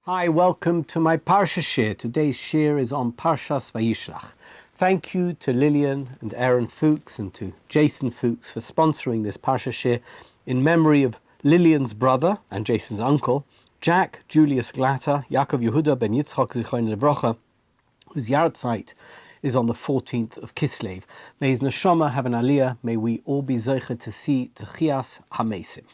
Hi, welcome to my Parsha Shiur. Today's Shiur is on Parshas Vayishlach. Thank you to Lillian and Aaron Fuchs and to Jason Fuchs for sponsoring this Parsha Shiur in memory of Lillian's brother and Jason's uncle, Jack Julius Glatter, Yaakov Yehuda ben Yitzchak Zichron Levracha, whose Yartzeit is on the 14th of Kislev. May his neshama have an aliyah. May we all be zeicha to see Techias HaMesim.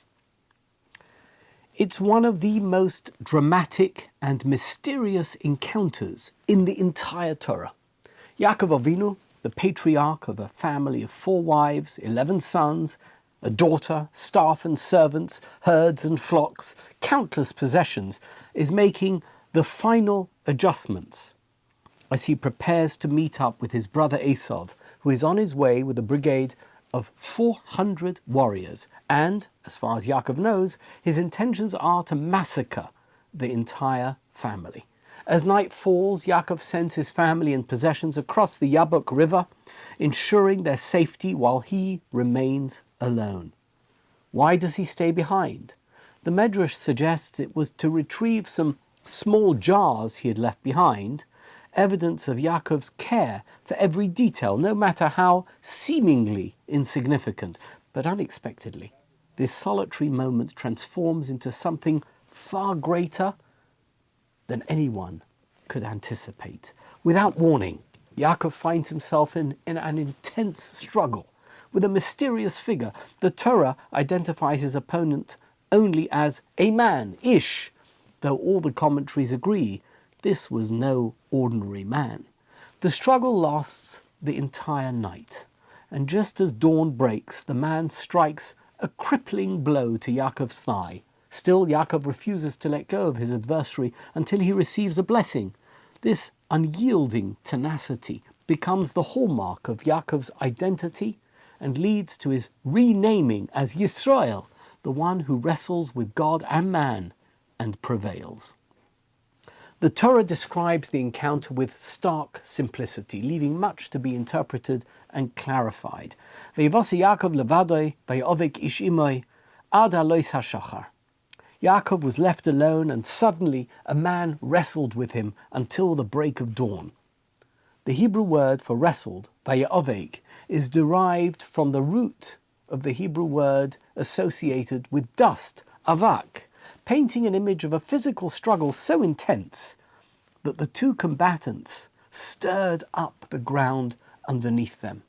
It's one of the most dramatic and mysterious encounters in the entire Torah. Yaakov Avinu, the patriarch of a family of 4 wives, 11 sons, a daughter, staff and servants, herds and flocks, countless possessions, is making the final adjustments as he prepares to meet up with his brother Esav, who is on his way with a brigade of 400 warriors, and, as far as Yaakov knows, his intentions are to massacre the entire family. As night falls, Yaakov sends his family and possessions across the Yabok River, ensuring their safety while he remains alone. Why does he stay behind? The Medrash suggests it was to retrieve some small jars he had left behind, evidence of Yaakov's care for every detail, no matter how seemingly insignificant. But unexpectedly, this solitary moment transforms into something far greater than anyone could anticipate. Without warning, Yaakov finds himself in an intense struggle with a mysterious figure. The Torah identifies his opponent only as a man, Ish, though all the commentaries agree this was no ordinary man. The struggle lasts the entire night, and just as dawn breaks, the man strikes a crippling blow to Yaakov's thigh. Still, Yaakov refuses to let go of his adversary until he receives a blessing. This unyielding tenacity becomes the hallmark of Yaakov's identity and leads to his renaming as Yisrael, the one who wrestles with God and man and prevails. The Torah describes the encounter with stark simplicity, leaving much to be interpreted and clarified. V'yivasi Yaakov levadoi, v'yovek ish imoi, ad halois hashachar. Yaakov was left alone, and suddenly a man wrestled with him until the break of dawn. The Hebrew word for wrestled, v'yovek, is derived from the root of the Hebrew word associated with dust, avak, painting an image of a physical struggle so intense that the two combatants stirred up the ground underneath them.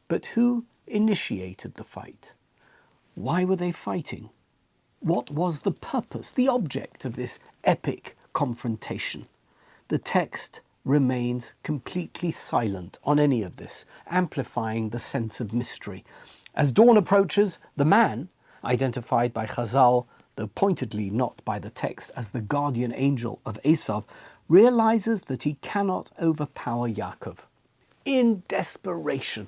But who initiated the fight? Why were they fighting? What was the purpose, the object of this epic confrontation? The text remains completely silent on any of this, amplifying the sense of mystery. As dawn approaches, the man, identified by Chazal, though pointedly not by the text, as the guardian angel of Esav, realizes that he cannot overpower Yaakov. In desperation,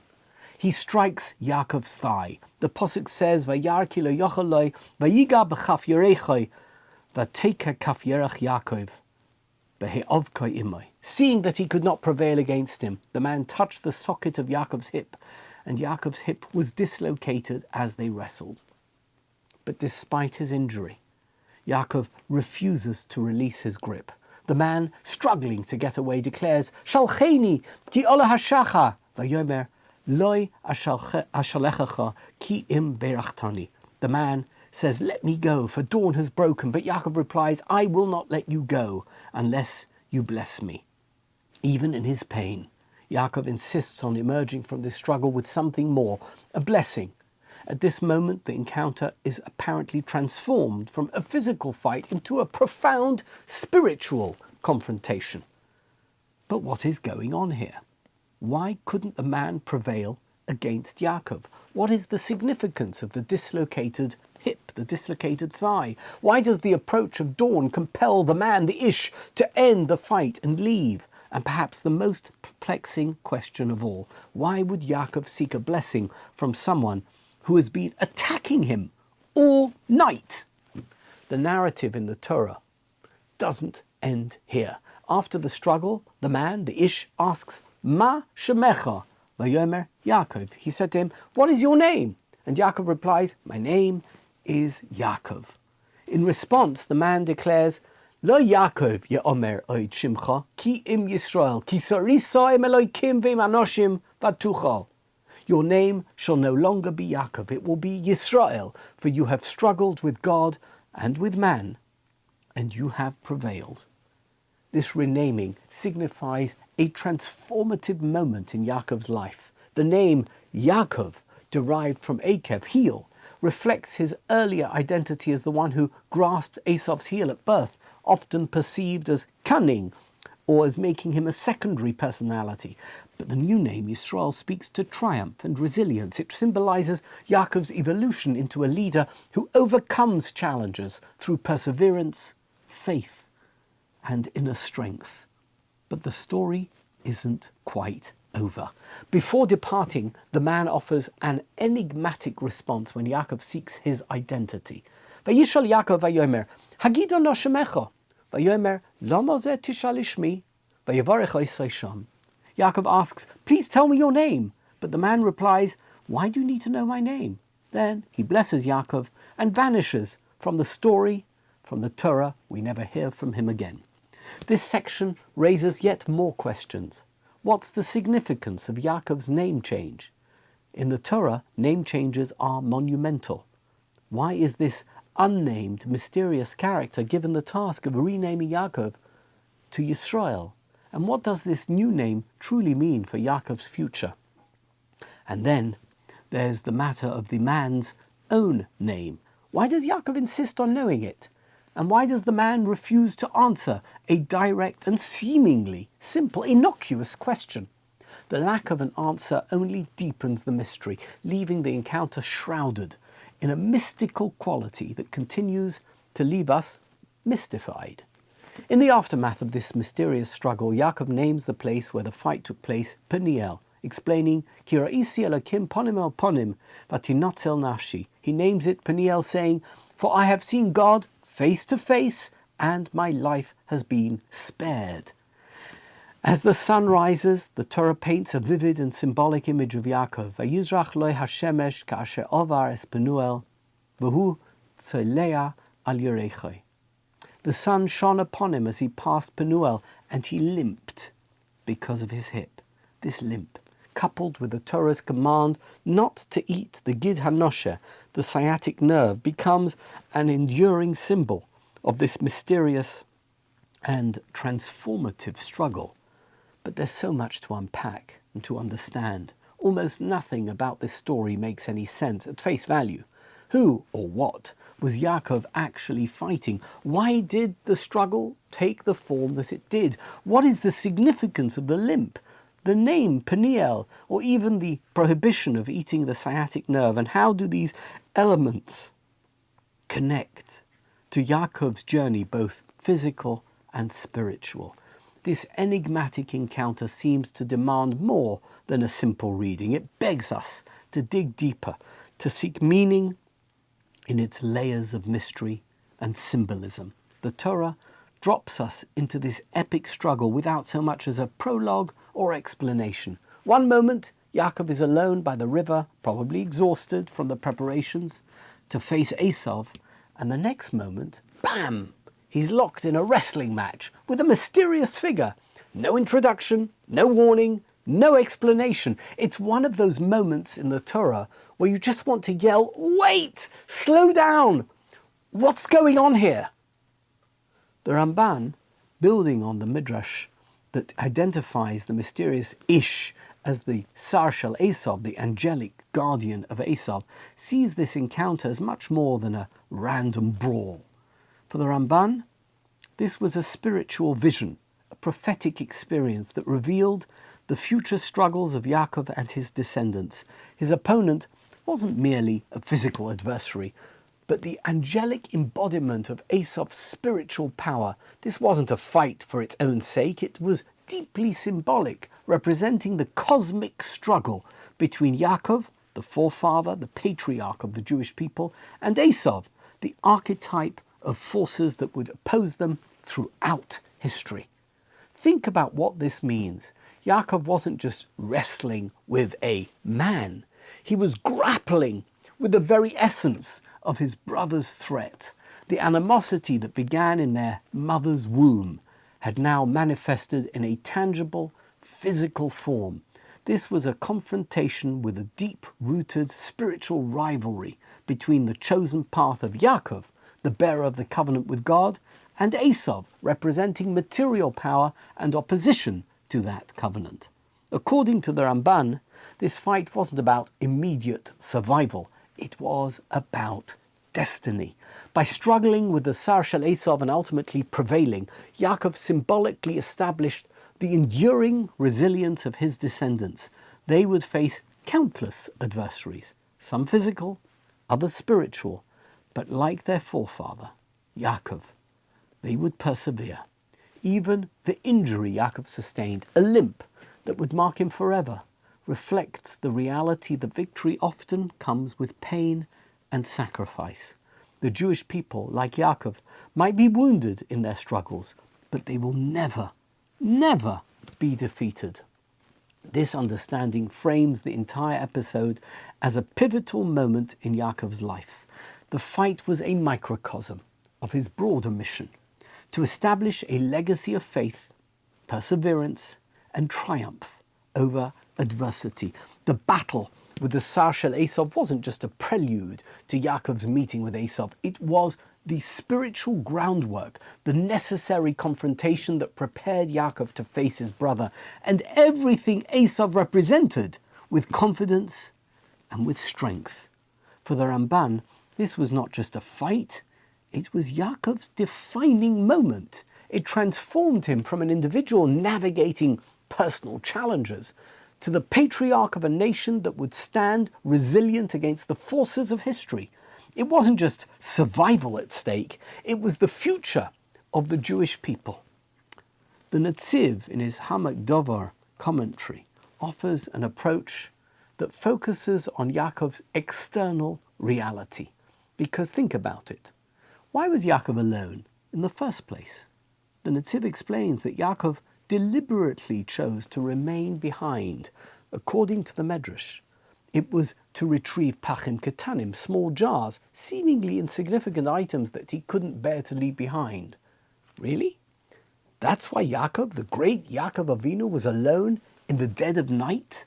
he strikes Yaakov's thigh. The Pasuk says, "Vayar ki lo yochel lo, vayiga b'chaf yerechoi, v'teka kaf yerech Yaakov, v'he'ovkoi imoi." Seeing that he could not prevail against him, the man touched the socket of Yaakov's hip, and Yaakov's hip was dislocated as they wrestled. But despite his injury, Yaakov refuses to release his grip. The man, struggling to get away, declares, "Shalcheni ki ola hashacha," vayomer, "Loi ashalechacha ki im berachtani." The man says, "Let me go, for dawn has broken." But Yaakov replies, "I will not let you go unless you bless me." Even in his pain, Yaakov insists on emerging from this struggle with something more, a blessing. At this moment, the encounter is apparently transformed from a physical fight into a profound spiritual confrontation. But what is going on here? Why couldn't the man prevail against Yaakov? What is the significance of the dislocated hip, the dislocated thigh? Why does the approach of dawn compel the man, the Ish, to end the fight and leave? And perhaps the most perplexing question of all, why would Yaakov seek a blessing from someone who has been attacking him all night? The narrative in the Torah doesn't end here. After the struggle, the man, the Ish, asks, "Ma shemecha?" Vayomer Yaakov. He said to him, "What is your name?" And Yaakov replies, "My name is Yaakov." In response, the man declares, "Lo Yaakov ye'omer oid shimcha, ki im Yisrael, ki sarisa im Elokim v'im anoshim v'tuchal." Your name shall no longer be Yaakov, it will be Yisrael, for you have struggled with God and with man, and you have prevailed. This renaming signifies a transformative moment in Yaakov's life. The name Yaakov, derived from Akev, heel, reflects his earlier identity as the one who grasped Esav's heel at birth, often perceived as cunning or as making him a secondary personality. But the new name Yisrael speaks to triumph and resilience. It symbolizes Yaakov's evolution into a leader who overcomes challenges through perseverance, faith, and inner strength. But the story isn't quite over. Before departing, the man offers an enigmatic response when Yaakov seeks his identity. Vayishal Yaakov vayomer, Hagid ono shemecha, vayomer, lama zeh tishal ishmi, vayavarech osei sham. Yaakov asks, "Please tell me your name." But the man replies, "Why do you need to know my name?" Then he blesses Yaakov and vanishes from the story, from the Torah. We never hear from him again. This section raises yet more questions. What's the significance of Yaakov's name change? In the Torah, name changes are monumental. Why is this unnamed, mysterious character given the task of renaming Yaakov to Yisrael? And what does this new name truly mean for Yaakov's future? And then there's the matter of the man's own name. Why does Yaakov insist on knowing it? And why does the man refuse to answer a direct and seemingly simple, innocuous question? The lack of an answer only deepens the mystery, leaving the encounter shrouded in a mystical quality that continues to leave us mystified. In the aftermath of this mysterious struggle, Yaakov names the place where the fight took place Peniel, explaining, "Ki ra'isi Elokim ponim el ponim, vatinotzel nafshi." He names it Peniel, saying, "For I have seen God face to face, and my life has been spared." As the sun rises, the Torah paints a vivid and symbolic image of Yaakov. Vayizrach lo hashemesh ka'asher ovar es Penuel, v'hu tzolea al yerechai. The sun shone upon him as he passed Penuel, and he limped because of his hip. This limp, coupled with the Torah's command not to eat the gid hanosher, the sciatic nerve, becomes an enduring symbol of this mysterious and transformative struggle. But there's so much to unpack and to understand. Almost nothing about this story makes any sense at face value. Who or what was Yaakov actually fighting? Why did the struggle take the form that it did? What is the significance of the limp, the name Peniel, or even the prohibition of eating the sciatic nerve? And how do these elements connect to Yaakov's journey, both physical and spiritual? This enigmatic encounter seems to demand more than a simple reading. It begs us to dig deeper, to seek meaning in its layers of mystery and symbolism. The Torah drops us into this epic struggle without so much as a prologue or explanation. One moment, Yaakov is alone by the river, probably exhausted from the preparations to face Esav, and the next moment, bam! He's locked in a wrestling match with a mysterious figure. No introduction, no warning, no explanation. It's one of those moments in the Torah where you just want to yell, "Wait! Slow down! What's going on here?" The Ramban, building on the Midrash that identifies the mysterious Ish as the Sar Shel Esav, the angelic guardian of Esav, sees this encounter as much more than a random brawl. For the Ramban, this was a spiritual vision, a prophetic experience that revealed the future struggles of Yaakov and his descendants. His opponent wasn't merely a physical adversary, but the angelic embodiment of Esav's spiritual power. This wasn't a fight for its own sake, it was deeply symbolic, representing the cosmic struggle between Yaakov, the forefather, the patriarch of the Jewish people, and Esav, the archetype of forces that would oppose them throughout history. Think about what this means. Yaakov wasn't just wrestling with a man, he was grappling with the very essence of his brother's threat. The animosity that began in their mother's womb had now manifested in a tangible, physical form. This was a confrontation with a deep-rooted spiritual rivalry between the chosen path of Yaakov, the bearer of the covenant with God, and Esav, representing material power and opposition to that covenant. According to the Ramban, this fight wasn't about immediate survival, it was about destiny. By struggling with the Sar Shel Esav and ultimately prevailing, Yaakov symbolically established the enduring resilience of his descendants. They would face countless adversaries, some physical, others spiritual, but like their forefather, Yaakov, they would persevere. Even the injury Yaakov sustained, a limp that would mark him forever, reflects the reality that victory often comes with pain and sacrifice. The Jewish people, like Yaakov, might be wounded in their struggles, but they will never, never be defeated. This understanding frames the entire episode as a pivotal moment in Yaakov's life. The fight was a microcosm of his broader mission to establish a legacy of faith, perseverance, and triumph over adversity. The battle with the Sar Shel Esav wasn't just a prelude to Yaakov's meeting with Esav. It was the spiritual groundwork, the necessary confrontation that prepared Yaakov to face his brother and everything Esav represented with confidence and with strength. For the Ramban, this was not just a fight, it was Yaakov's defining moment. It transformed him from an individual navigating personal challenges to the patriarch of a nation that would stand resilient against the forces of history. It wasn't just survival at stake, it was the future of the Jewish people. The Netziv, in his Hamak Dover commentary, offers an approach that focuses on Yaakov's external reality. Because think about it. Why was Yaakov alone in the first place? The Netziv explains that Yaakov deliberately chose to remain behind. According to the Medrash, it was to retrieve pachim ketanim, small jars, seemingly insignificant items that he couldn't bear to leave behind. Really? That's why Yaakov, the great Yaakov Avinu, was alone in the dead of night?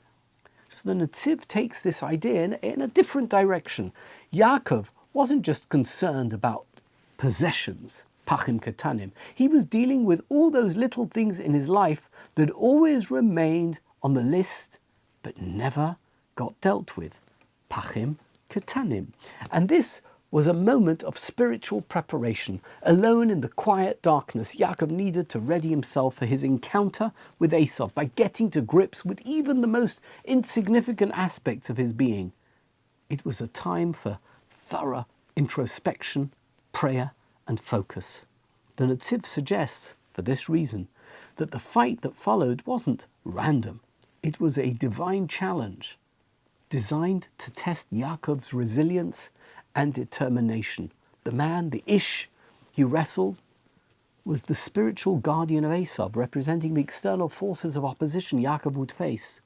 So the Netziv takes this idea in a different direction. Yaakov wasn't just concerned about possessions, pachim ketanim. He was dealing with all those little things in his life that always remained on the list but never got dealt with, pachim ketanim. And this was a moment of spiritual preparation. Alone in the quiet darkness, Yaakov needed to ready himself for his encounter with Esav by getting to grips with even the most insignificant aspects of his being. It was a time for thorough introspection, prayer, and focus. The Netziv suggests, for this reason, that the fight that followed wasn't random. It was a divine challenge designed to test Yaakov's resilience and determination. The man, the Ish, he wrestled, was the spiritual guardian of Esav, representing the external forces of opposition Yaakov would face.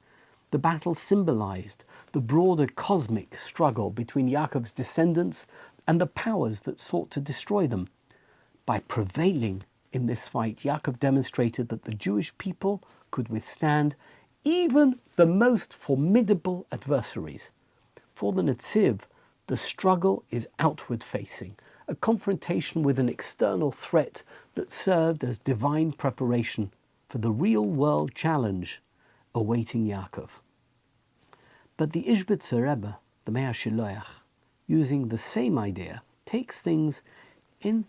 The battle symbolized the broader cosmic struggle between Yaakov's descendants and the powers that sought to destroy them. By prevailing in this fight, Yaakov demonstrated that the Jewish people could withstand even the most formidable adversaries. For the Netziv, the struggle is outward-facing, a confrontation with an external threat that served as divine preparation for the real-world challenge awaiting Yaakov. But the Izhbitzer Rebbe, the Meir Shiloach, using the same idea, takes things in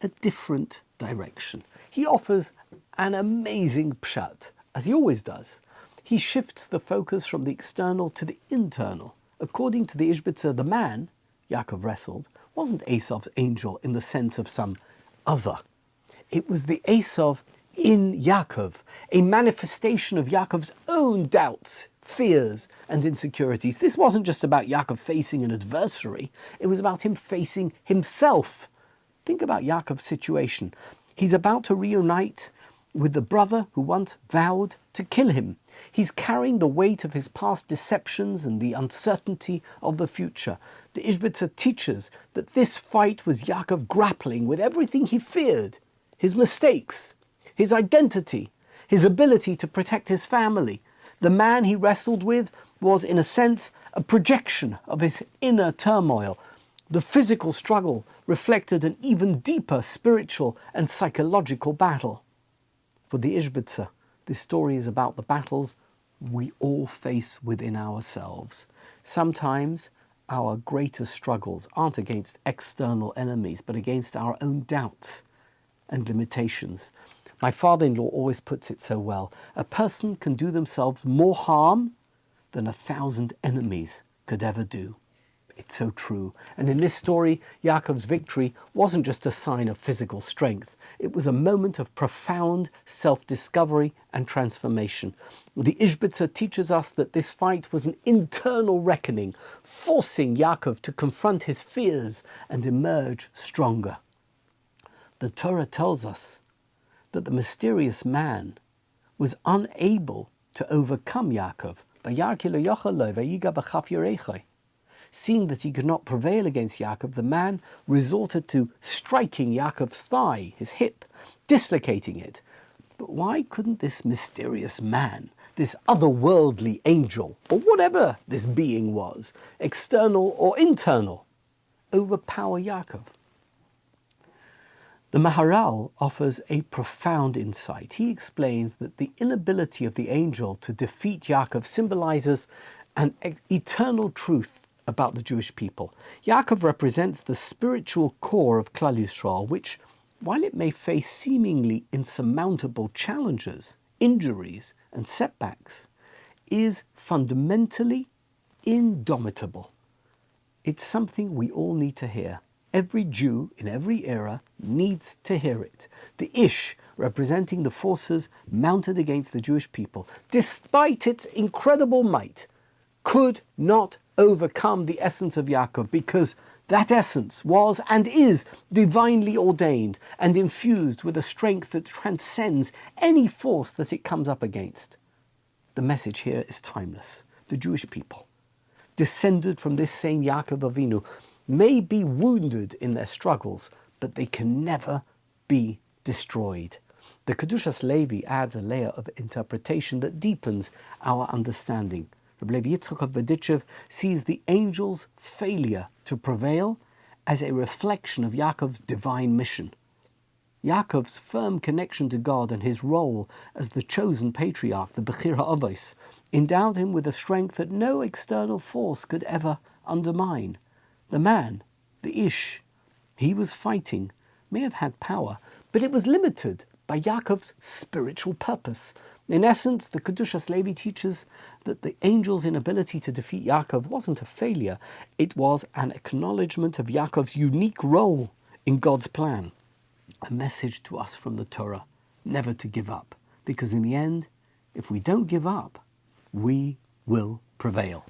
a different direction. He offers an amazing pshat, as he always does. He shifts the focus from the external to the internal. According to the Izhbitzer, the man Yaakov wrestled wasn't Esav's angel in the sense of some other. It was the Esav in Yaakov, a manifestation of Yaakov's own doubts, fears, and insecurities. This wasn't just about Yaakov facing an adversary, it was about him facing himself. Think about Yaakov's situation. He's about to reunite with the brother who once vowed to kill him. He's carrying the weight of his past deceptions and the uncertainty of the future. The Izhbitzer teaches that this fight was Yaakov grappling with everything he feared: his mistakes, his identity, his ability to protect his family. The man he wrestled with was, in a sense, a projection of his inner turmoil. The physical struggle reflected an even deeper spiritual and psychological battle. For the Izhbitzer, this story is about the battles we all face within ourselves. Sometimes our greatest struggles aren't against external enemies, but against our own doubts and limitations. My father-in-law always puts it so well: a person can do themselves more harm than 1,000 enemies could ever do. It's so true. And in this story, Yaakov's victory wasn't just a sign of physical strength. It was a moment of profound self-discovery and transformation. The Izhbitzer teaches us that this fight was an internal reckoning, forcing Yaakov to confront his fears and emerge stronger. The Torah tells us that the mysterious man was unable to overcome Yaakov. Seeing that he could not prevail against Yaakov, the man resorted to striking Yaakov's thigh, his hip, dislocating it. But why couldn't this mysterious man, this otherworldly angel, or whatever this being was, external or internal, overpower Yaakov? The Maharal offers a profound insight. He explains that the inability of the angel to defeat Yaakov symbolizes an eternal truth about the Jewish people. Yaakov represents the spiritual core of Klal Yisrael, which, while it may face seemingly insurmountable challenges, injuries and setbacks, is fundamentally indomitable. It's something we all need to hear. Every Jew in every era needs to hear it. The Ish, representing the forces mounted against the Jewish people, despite its incredible might, could not overcome the essence of Yaakov, because that essence was and is divinely ordained and infused with a strength that transcends any force that it comes up against. The message here is timeless. The Jewish people, descended from this same Yaakov Avinu, may be wounded in their struggles, but they can never be destroyed. The Kedushas Levi adds a layer of interpretation that deepens our understanding. Rabbi Yitzchak of Berditchev sees the angel's failure to prevail as a reflection of Yaakov's divine mission. Yaakov's firm connection to God and his role as the chosen patriarch, the Bechir HaAvos, endowed him with a strength that no external force could ever undermine. The man, the Ish, he was fighting, may have had power, but it was limited by Yaakov's spiritual purpose. In essence, the Kedushas Levi teaches that the angel's inability to defeat Yaakov wasn't a failure. It was an acknowledgement of Yaakov's unique role in God's plan. A message to us from the Torah, never to give up. Because in the end, if we don't give up, we will prevail.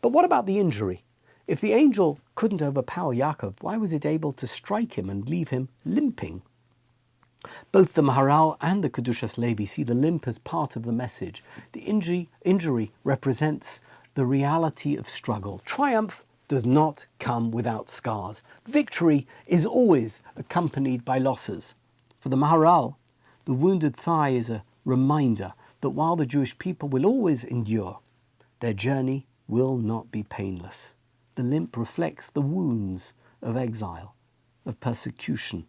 But what about the injury? If the angel couldn't overpower Yaakov, why was it able to strike him and leave him limping? Both the Maharal and the Kedushas Levi see the limp as part of the message. The injury represents the reality of struggle. Triumph does not come without scars. Victory is always accompanied by losses. For the Maharal, the wounded thigh is a reminder that while the Jewish people will always endure, their journey will not be painless. The limp reflects the wounds of exile, of persecution,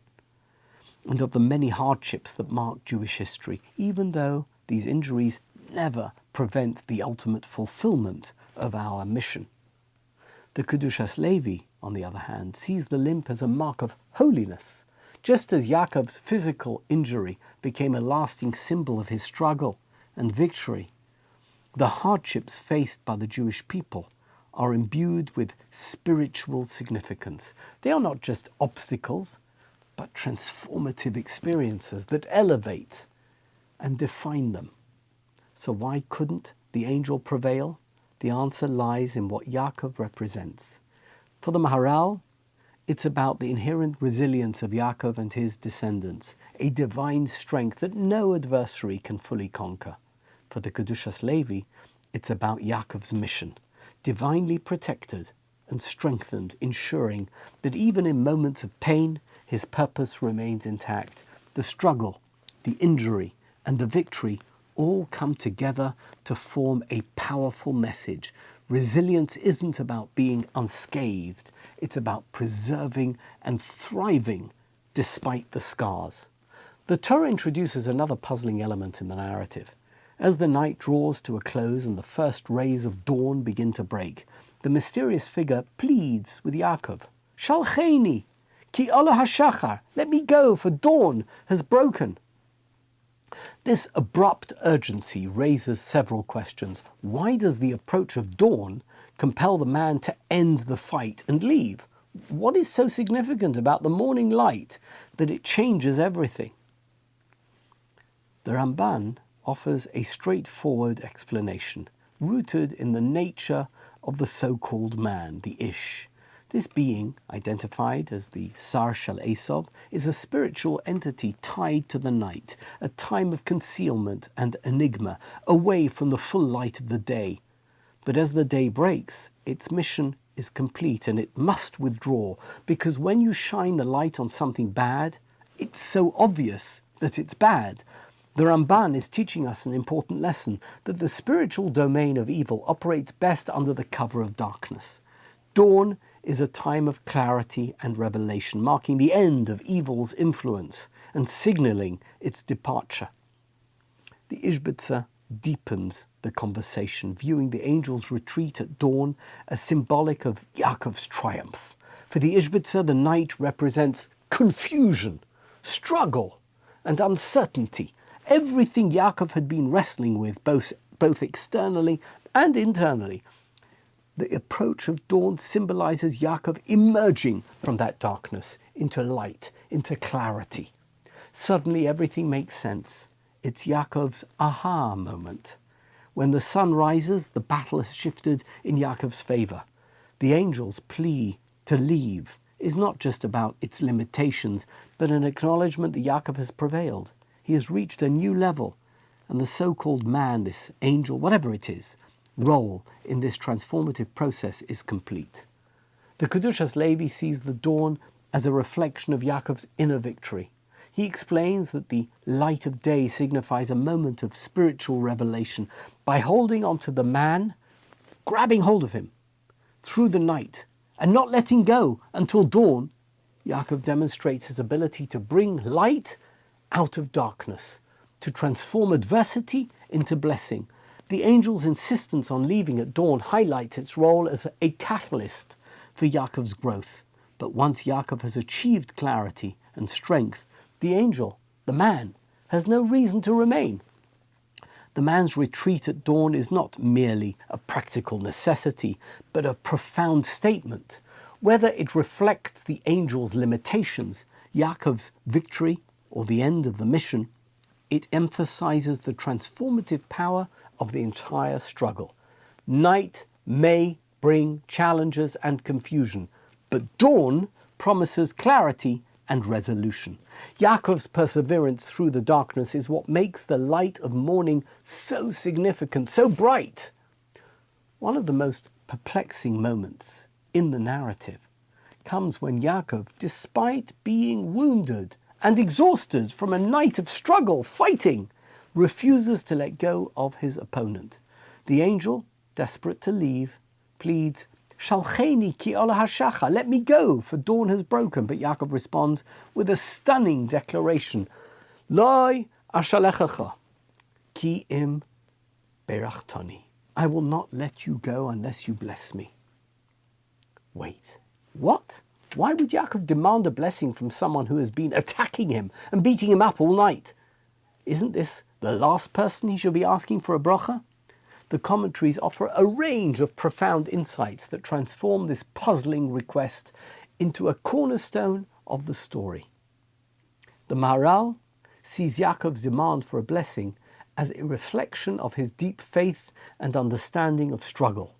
and of the many hardships that mark Jewish history, even though these injuries never prevent the ultimate fulfillment of our mission. The Kedushas Levi, on the other hand, sees the limp as a mark of holiness. Just as Yaakov's physical injury became a lasting symbol of his struggle and victory, the hardships faced by the Jewish people are imbued with spiritual significance. They are not just obstacles, but transformative experiences that elevate and define them. So why couldn't the angel prevail? The answer lies in what Yaakov represents. For the Maharal, it's about the inherent resilience of Yaakov and his descendants, a divine strength that no adversary can fully conquer. For the Kedushas Levi, it's about Yaakov's mission, divinely protected and strengthened, ensuring that even in moments of pain, his purpose remains intact. The struggle, the injury, and the victory all come together to form a powerful message. Resilience isn't about being unscathed, it's about preserving and thriving despite the scars. The Torah introduces another puzzling element in the narrative. As the night draws to a close and the first rays of dawn begin to break, the mysterious figure pleads with Yaakov, Shalcheni, ki ola hashachar, let me go, for dawn has broken. This abrupt urgency raises several questions. Why does the approach of dawn compel the man to end the fight and leave? What is so significant about the morning light that it changes everything? The Ramban offers a straightforward explanation, rooted in the nature of the so-called man, the Ish. This being, identified as the Sar Shel Esav, is a spiritual entity tied to the night, a time of concealment and enigma, away from the full light of the day. But as the day breaks, its mission is complete and it must withdraw, because when you shine the light on something bad, it's so obvious that it's bad. The Ramban is teaching us an important lesson, that the spiritual domain of evil operates best under the cover of darkness. Dawn is a time of clarity and revelation, marking the end of evil's influence and signalling its departure. The Izhbitzer deepens the conversation, viewing the angel's retreat at dawn as symbolic of Yaakov's triumph. For the Izhbitzer, the night represents confusion, struggle, and uncertainty. Everything Yaakov had been wrestling with, both externally and internally. The approach of dawn symbolizes Yaakov emerging from that darkness into light, into clarity. Suddenly everything makes sense. It's Yaakov's aha moment. When the sun rises, the battle has shifted in Yaakov's favor. The angel's plea to leave is not just about its limitations, but an acknowledgement that Yaakov has prevailed. He has reached a new level, and the so-called man, this angel, whatever it is, role in this transformative process is complete. The Kedushas Levi sees the dawn as a reflection of Yaakov's inner victory. He explains that the light of day signifies a moment of spiritual revelation. By holding on to the man, grabbing hold of him through the night, and not letting go until dawn, Yaakov demonstrates his ability to bring light out of darkness, to transform adversity into blessing. The angel's insistence on leaving at dawn highlights its role as a catalyst for Yaakov's growth. But once Yaakov has achieved clarity and strength, the angel, the man, has no reason to remain. The man's retreat at dawn is not merely a practical necessity, but a profound statement. Whether it reflects the angel's limitations, Yaakov's victory, or the end of the mission, it emphasizes the transformative power of the entire struggle. Night may bring challenges and confusion, but dawn promises clarity and resolution. Yaakov's perseverance through the darkness is what makes the light of morning so significant, so bright. One of the most perplexing moments in the narrative comes when Yaakov, despite being wounded and exhausted from a night of struggle, fighting, refuses to let go of his opponent. The angel, desperate to leave, pleads, Shalcheni ki ola hashacha, let me go, for dawn has broken. But Yaakov responds with a stunning declaration, Loi ashalechacha, ki im berachtani. I will not let you go unless you bless me. Wait, what? Why would Yaakov demand a blessing from someone who has been attacking him and beating him up all night? Isn't this the last person he should be asking for a bracha? The commentaries offer a range of profound insights that transform this puzzling request into a cornerstone of the story. The Maharal sees Yaakov's demand for a blessing as a reflection of his deep faith and understanding of struggle.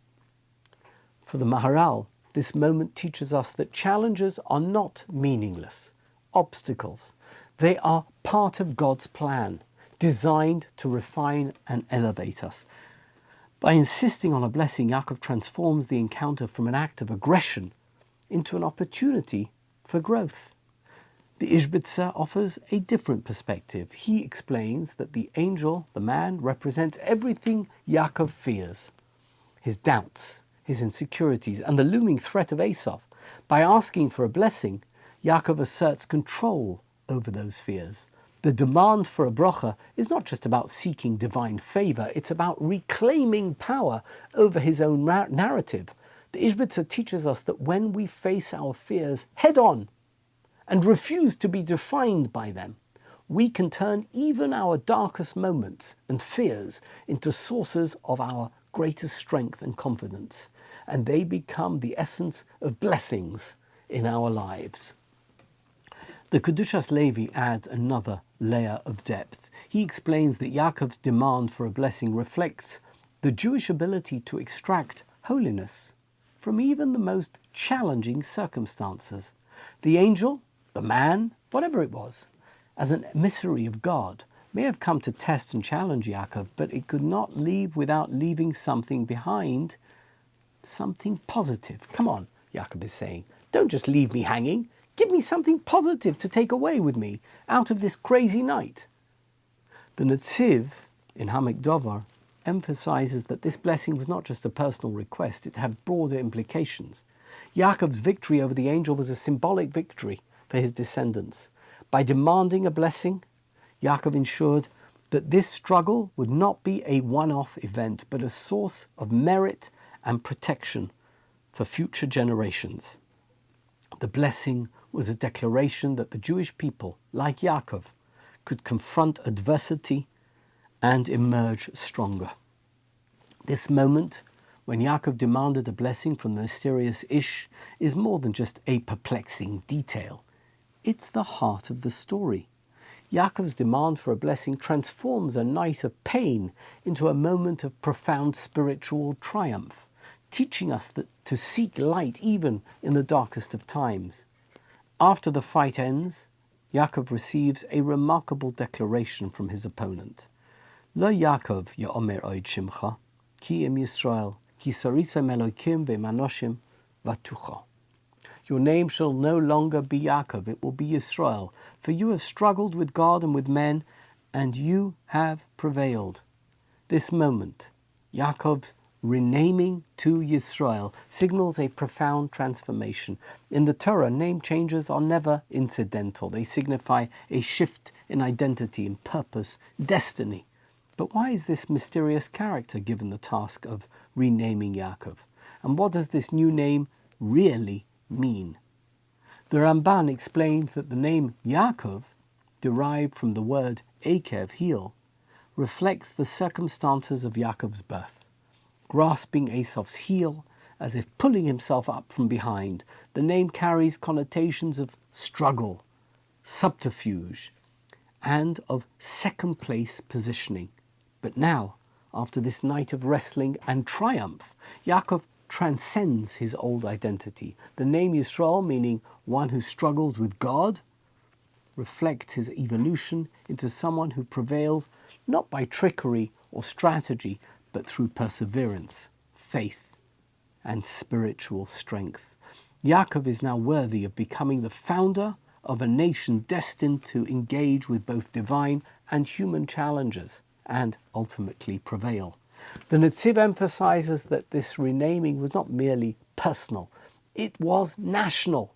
For the Maharal, this moment teaches us that challenges are not meaningless obstacles. They are part of God's plan designed to refine and elevate us. By insisting on a blessing, Yaakov transforms the encounter from an act of aggression into an opportunity for growth. The Izhbitzer offers a different perspective. He explains that the angel, the man, represents everything Yaakov fears: his doubts, his insecurities, and the looming threat of Esav. By asking for a blessing, Yaakov asserts control over those fears. The demand for a bracha is not just about seeking divine favor, it's about reclaiming power over his own narrative. The Izhbitzer teaches us that when we face our fears head on and refuse to be defined by them, we can turn even our darkest moments and fears into sources of our greatest strength and confidence, and they become the essence of blessings in our lives. The Kedushas Levi adds another layer of depth. He explains that Yaakov's demand for a blessing reflects the Jewish ability to extract holiness from even the most challenging circumstances. The angel, the man, whatever it was, as an emissary of God, may have come to test and challenge Yaakov, but it could not leave without leaving something behind, something positive. Come on, Yaakov is saying, don't just leave me hanging. Give me something positive to take away with me out of this crazy night. The Netziv in Hamek Dover emphasizes that this blessing was not just a personal request, it had broader implications. Yaakov's victory over the angel was a symbolic victory for his descendants. By demanding a blessing, Yaakov ensured that this struggle would not be a one-off event, but a source of merit and protection for future generations. The blessing was a declaration that the Jewish people, like Yaakov, could confront adversity and emerge stronger. This moment, when Yaakov demanded a blessing from the mysterious Ish, is more than just a perplexing detail. It's the heart of the story. Yaakov's demand for a blessing transforms a night of pain into a moment of profound spiritual triumph, teaching us that to seek light even in the darkest of times. After the fight ends, Yaakov receives a remarkable declaration from his opponent. Lo Yaakov ye'omer oid shimcha, ki im Yisrael, ki sarisem Elokim ve'manoshim vatucha. Your name shall no longer be Yaakov, it will be Yisrael, for you have struggled with God and with men, and you have prevailed. This moment, Yaakov's renaming to Yisrael, signals a profound transformation. In the Torah, name changes are never incidental. They signify a shift in identity, in purpose, destiny. But why is this mysterious character given the task of renaming Yaakov? And what does this new name really mean? The Ramban explains that the name Yaakov, derived from the word Akev, heel, reflects the circumstances of Yaakov's birth. Grasping Esav's heel, as if pulling himself up from behind, the name carries connotations of struggle, subterfuge, and of second-place positioning. But now, after this night of wrestling and triumph, Yaakov transcends his old identity. The name Yisrael, meaning one who struggles with God, reflects his evolution into someone who prevails not by trickery or strategy, but through perseverance, faith, and spiritual strength. Yaakov is now worthy of becoming the founder of a nation destined to engage with both divine and human challenges and ultimately prevail. The Netziv emphasizes that this renaming was not merely personal, it was national.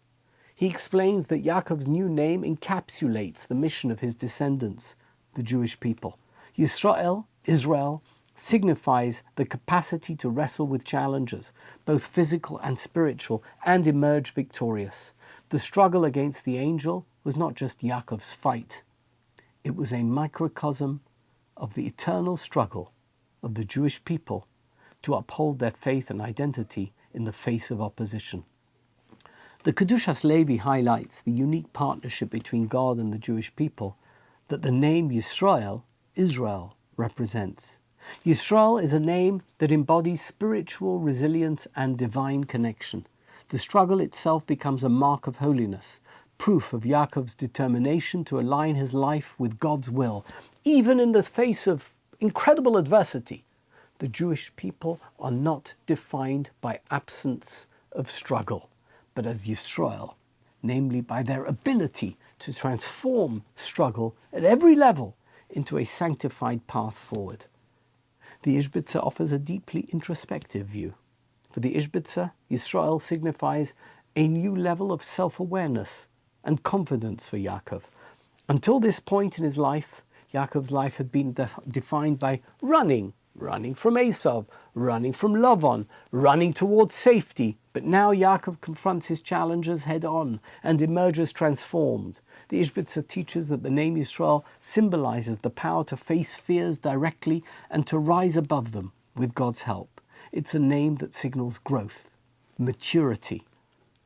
He explains that Yaakov's new name encapsulates the mission of his descendants, the Jewish people. Yisrael, Israel, signifies the capacity to wrestle with challenges, both physical and spiritual, and emerge victorious. The struggle against the angel was not just Yaakov's fight. It was a microcosm of the eternal struggle of the Jewish people to uphold their faith and identity in the face of opposition. The Kedushas Levi highlights the unique partnership between God and the Jewish people that the name Yisrael, Israel, represents. Yisrael is a name that embodies spiritual resilience and divine connection. The struggle itself becomes a mark of holiness, proof of Yaakov's determination to align his life with God's will, even in the face of incredible adversity. The Jewish people are not defined by absence of struggle, but as Yisrael, namely by their ability to transform struggle at every level into a sanctified path forward. The Izhbitzer offers a deeply introspective view. For the Izhbitzer, Yisrael signifies a new level of self-awareness and confidence for Yaakov. Until this point in his life, Yaakov's life had been defined by running from Esav, running from Lavan, running towards safety. But now Yaakov confronts his challenges head on and emerges transformed. The Izhbitzer teaches that the name Yisrael symbolizes the power to face fears directly and to rise above them with God's help. It's a name that signals growth, maturity,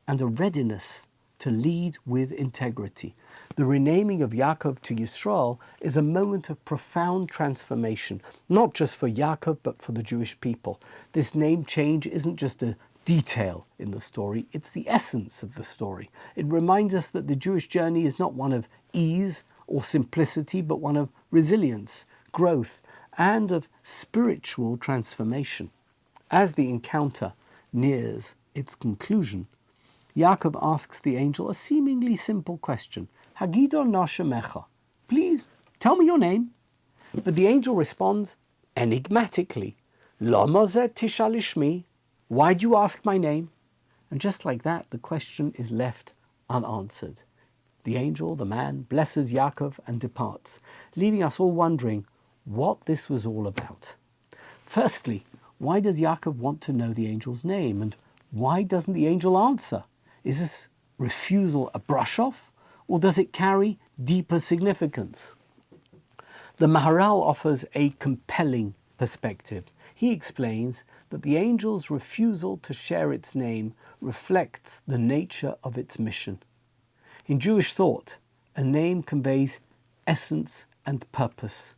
and a readiness to lead with integrity. The renaming of Yaakov to Yisrael is a moment of profound transformation, not just for Yaakov, but for the Jewish people. This name change isn't just a detail in the story, it's the essence of the story. It reminds us that the Jewish journey is not one of ease or simplicity, but one of resilience, growth, and of spiritual transformation. As the encounter nears its conclusion, Yaakov asks the angel a seemingly simple question. Hagido na shemecha. Please, tell me your name. But the angel responds enigmatically. Lama ze tishal ishmi. Why do you ask my name? And just like that, the question is left unanswered. The angel, the man, blesses Yaakov and departs, leaving us all wondering what this was all about. Firstly, why does Yaakov want to know the angel's name? And why doesn't the angel answer? Is this refusal a brush-off, or does it carry deeper significance? The Maharal offers a compelling perspective. He explains that the angel's refusal to share its name reflects the nature of its mission. In Jewish thought, a name conveys essence and purpose.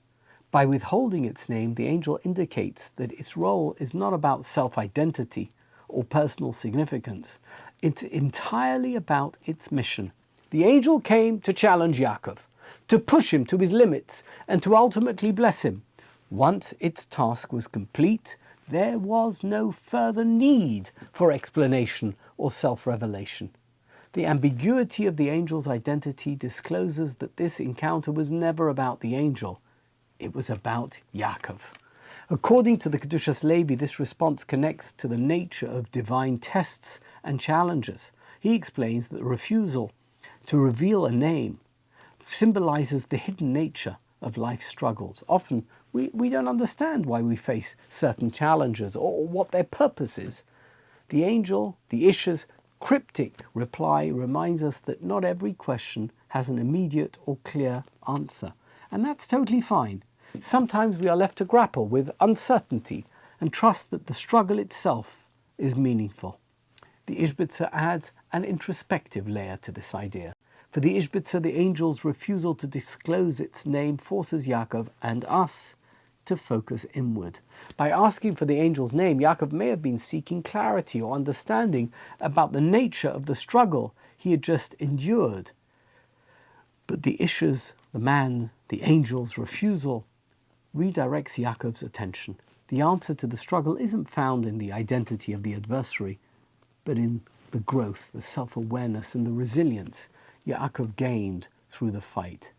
By withholding its name, the angel indicates that its role is not about self-identity or personal significance. It's entirely about its mission. The angel came to challenge Yaakov, to push him to his limits, and to ultimately bless him. Once its task was complete, there was no further need for explanation or self-revelation. The ambiguity of the angel's identity discloses that this encounter was never about the angel. It was about Yaakov. According to the Kedushas Levi, this response connects to the nature of divine tests and challenges. He explains that the refusal to reveal a name symbolizes the hidden nature of life's struggles. Often, we don't understand why we face certain challenges or what their purpose is. The angel, the Isha's cryptic reply reminds us that not every question has an immediate or clear answer. And that's totally fine. Sometimes we are left to grapple with uncertainty and trust that the struggle itself is meaningful. The Izhbitzer adds an introspective layer to this idea. For the Izhbitzer, the angel's refusal to disclose its name forces Yaakov and us to focus inward. By asking for the angel's name, Yaakov may have been seeking clarity or understanding about the nature of the struggle he had just endured. But the Isha's, the man, the angel's refusal redirects Yaakov's attention. The answer to the struggle isn't found in the identity of the adversary, but in the growth, the self-awareness, and the resilience Yaakov gained through the fight.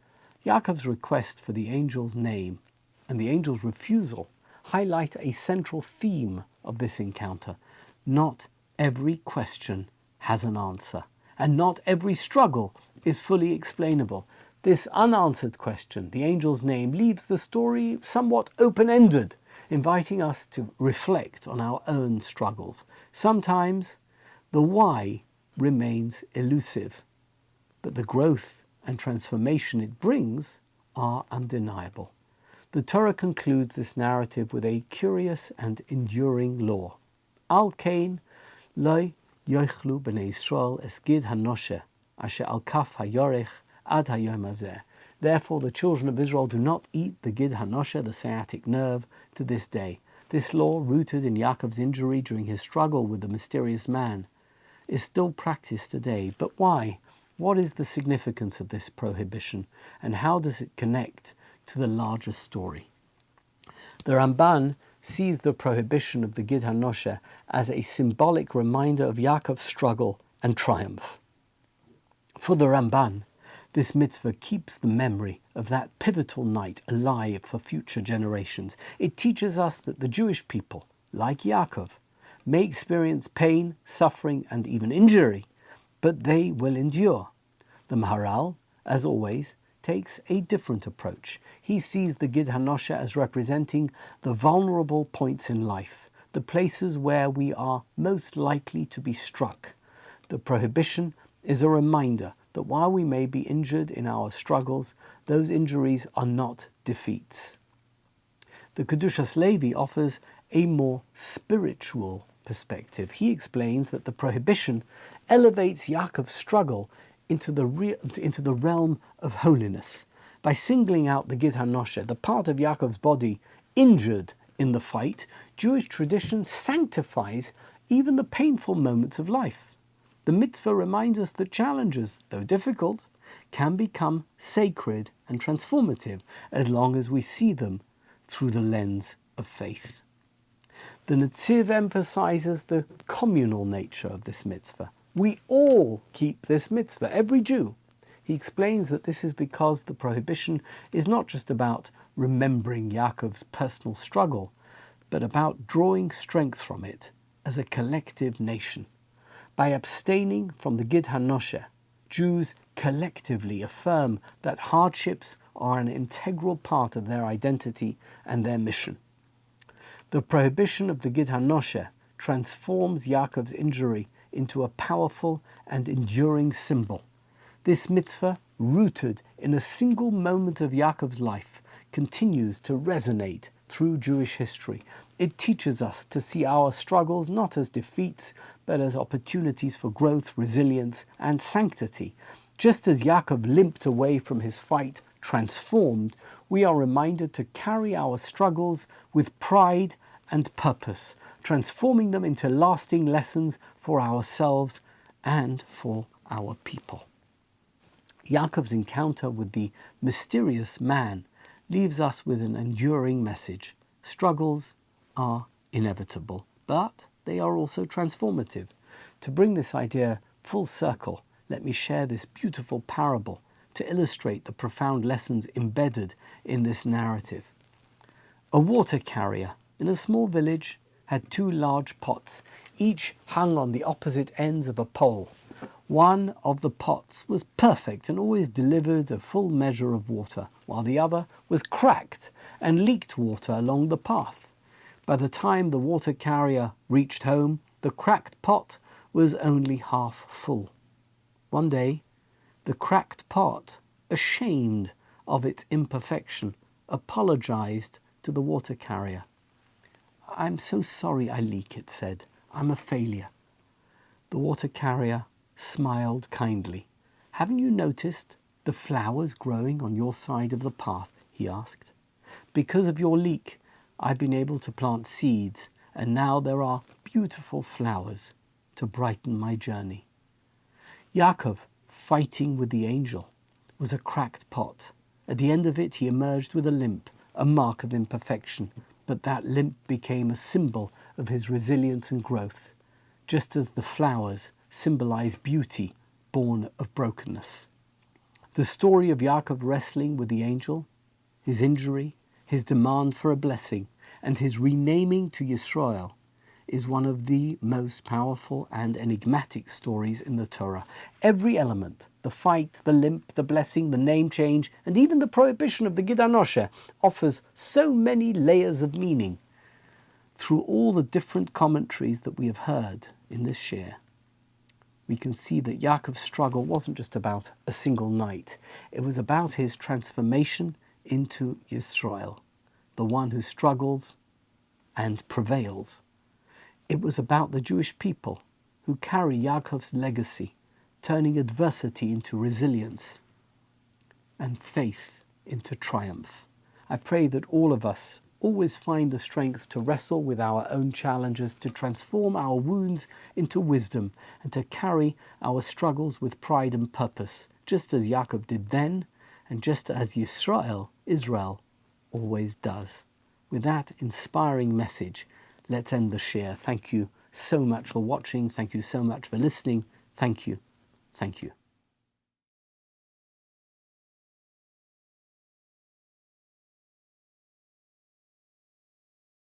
Yaakov's request for the angel's name and the angel's refusal highlight a central theme of this encounter. Not every question has an answer, and not every struggle is fully explainable. This unanswered question, the angel's name, leaves the story somewhat open-ended, inviting us to reflect on our own struggles. Sometimes the why remains elusive, but the growth and transformation it brings are undeniable. The Torah concludes this narrative with a curious and enduring law. Al kain lo yochlu b'nei Yisrael es gid hanoshe asher al kaf hayorech ad hayom hazeh. Therefore the children of Israel do not eat the gid hanoshe, the sciatic nerve, to this day. This law, rooted in Yaakov's injury during his struggle with the mysterious man, is still practiced today. But why? What is the significance of this prohibition, and how does it connect to the larger story? The Ramban sees the prohibition of the Gid HaNoshe as a symbolic reminder of Yaakov's struggle and triumph. For the Ramban, this mitzvah keeps the memory of that pivotal night alive for future generations. It teaches us that the Jewish people, like Yaakov, may experience pain, suffering, and even injury, but they will endure. The Maharal, as always, takes a different approach. He sees the Gid HaNoshe as representing the vulnerable points in life, the places where we are most likely to be struck. The prohibition is a reminder that while we may be injured in our struggles, those injuries are not defeats. The Kedushas Levi offers a more spiritual perspective. He explains that the prohibition elevates Yaakov's struggle into the realm of holiness. By singling out the Gid HaNoshe, the part of Yaakov's body injured in the fight, Jewish tradition sanctifies even the painful moments of life. The mitzvah reminds us that challenges, though difficult, can become sacred and transformative as long as we see them through the lens of faith. The Netziv emphasizes the communal nature of this mitzvah. We all keep this mitzvah, every Jew. He explains that this is because the prohibition is not just about remembering Yaakov's personal struggle, but about drawing strength from it as a collective nation. By abstaining from the Gid HaNoshe, Jews collectively affirm that hardships are an integral part of their identity and their mission. The prohibition of the Gid HaNoshe transforms Yaakov's injury into a powerful and enduring symbol. This mitzvah, rooted in a single moment of Yaakov's life, continues to resonate through Jewish history. It teaches us to see our struggles not as defeats, but as opportunities for growth, resilience, and sanctity. Just as Yaakov limped away from his fight transformed, we are reminded to carry our struggles with pride and purpose, transforming them into lasting lessons for ourselves and for our people. Yaakov's encounter with the mysterious man leaves us with an enduring message. Struggles are inevitable, but they are also transformative. To bring this idea full circle, let me share this beautiful parable to illustrate the profound lessons embedded in this narrative. A water carrier in a small village had two large pots, each hung on the opposite ends of a pole. One of the pots was perfect and always delivered a full measure of water, while the other was cracked and leaked water along the path. By the time the water carrier reached home, the cracked pot was only half full. One day, the cracked pot, ashamed of its imperfection, apologized to the water carrier. "I'm so sorry I leak," it said. "I'm a failure." The water carrier smiled kindly. "Haven't you noticed the flowers growing on your side of the path?" he asked. "Because of your leak, I've been able to plant seeds, and now there are beautiful flowers to brighten my journey." Yaakov, fighting with the angel, was a cracked pot. At the end of it, he emerged with a limp, a mark of imperfection, but that limp became a symbol of his resilience and growth, just as the flowers symbolize beauty born of brokenness. The story of Yaakov wrestling with the angel, his injury, his demand for a blessing, and his renaming to Yisrael is one of the most powerful and enigmatic stories in the Torah. Every element, the fight, the limp, the blessing, the name change, and even the prohibition of the Gid HaNoshe, offers so many layers of meaning. Through all the different commentaries that we have heard in this shiur, we can see that Yaakov's struggle wasn't just about a single night. It was about his transformation into Yisrael, the one who struggles and prevails. It was about the Jewish people who carry Yaakov's legacy, turning adversity into resilience and faith into triumph. I pray that all of us always find the strength to wrestle with our own challenges, to transform our wounds into wisdom, and to carry our struggles with pride and purpose, just as Yaakov did then, and just as Yisrael, Israel, always does. With that inspiring message, let's end the shiur. Thank you so much for watching. Thank you so much for listening. Thank you. Thank you.